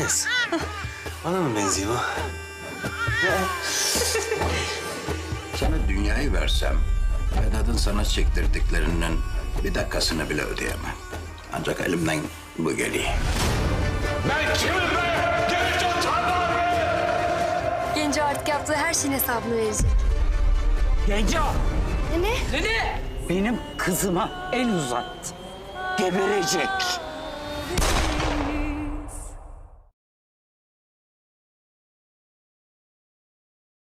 Enes. Bana mı benziyor bu? Sana dünyayı versem, Vedat'ın sana çektirdiklerinin bir dakikasını bile ödeyemem. Ancak elimden bu geliyor. Ben kimim be? Genco Tanrı! Genco artık yaptığı her şeyin hesabını verecek. Genco, Ne? benim kızıma el uzattı. Geberecek.